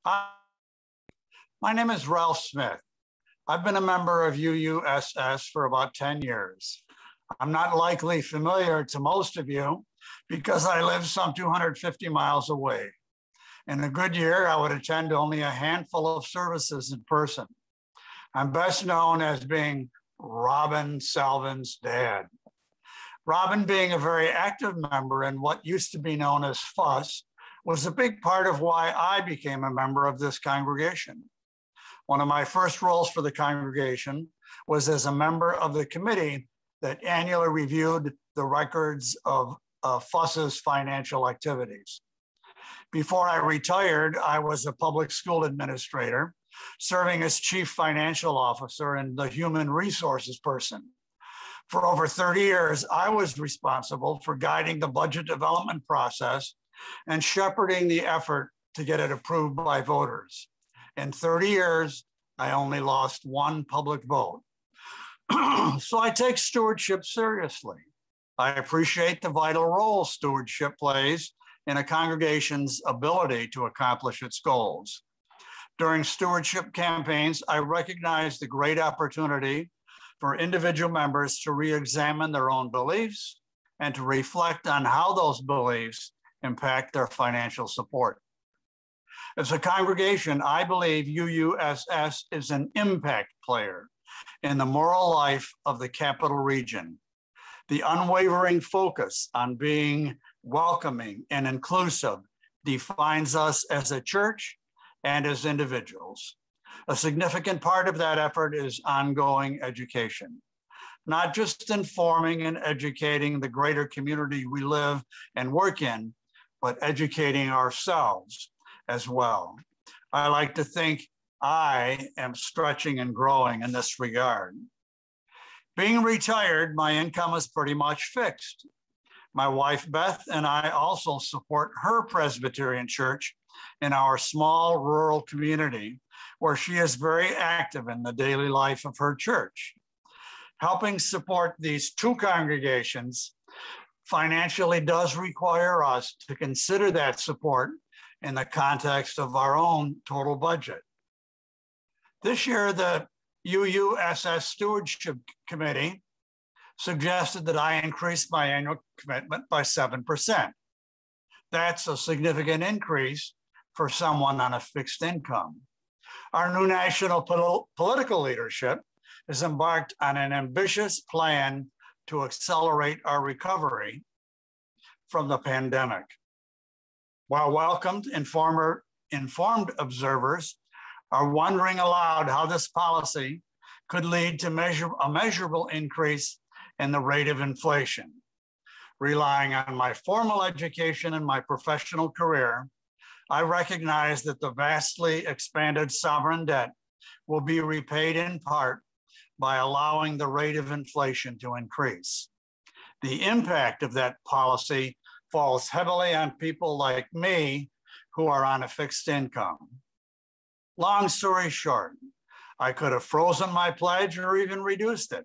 Hi, my name is Ralph Smith. I've been a member of UUSS for about 10 years. I'm not likely familiar to most of you because I live some 250 miles away. In a good year, I would attend only a handful of services in person. I'm best known as being Robin Salvin's dad. Robin, being a very active member in what used to be known as FUS, was a big part of why I became a member of this congregation. One of my first roles for the congregation was as a member of the committee that annually reviewed the records of FUS's financial activities. Before I retired, I was a public school administrator, serving as chief financial officer and the human resources person. For over 30 years, I was responsible for guiding the budget development process and shepherding the effort to get it approved by voters. In 30 years, I only lost one public vote. So I take stewardship seriously. I appreciate the vital role stewardship plays in a congregation's ability to accomplish its goals. During stewardship campaigns, I recognize the great opportunity for individual members to re-examine their own beliefs and to reflect on how those beliefs impact their financial support. As a congregation, I believe UUSS is an impact player in the moral life of the Capital Region. The unwavering focus on being welcoming and inclusive defines us as a church and as individuals. A significant part of that effort is ongoing education, not just informing and educating the greater community we live and work in, but educating ourselves as well. I like to think I am stretching and growing in this regard. Being retired, my income is pretty much fixed. My wife, Beth, and I also support her Presbyterian church in our small rural community, where she is very active in the daily life of her church. Helping support these two congregations financially does require us to consider that support in the context of our own total budget. This year, the UUSS Stewardship Committee suggested that I increase my annual commitment by 7%. That's a significant increase for someone on a fixed income. Our new national political leadership has embarked on an ambitious plan to accelerate our recovery from the pandemic. While welcomed, informed observers are wondering aloud how this policy could lead to a measurable increase in the rate of inflation. Relying on my formal education and my professional career, I recognize that the vastly expanded sovereign debt will be repaid in part by allowing the rate of inflation to increase. The impact of that policy falls heavily on people like me who are on a fixed income. Long story short, I could have frozen my pledge or even reduced it.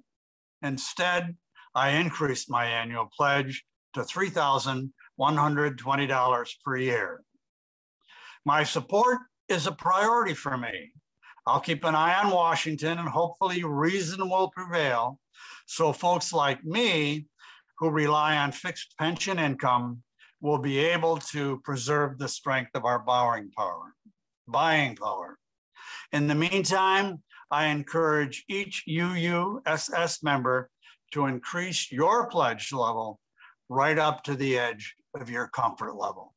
Instead, I increased my annual pledge to $3,120 per year. My support is a priority for me. I'll keep an eye on Washington and hopefully reason will prevail so folks like me who rely on fixed pension income will be able to preserve the strength of our buying power. In the meantime, I encourage each UUSS member to increase your pledge level right up to the edge of your comfort level.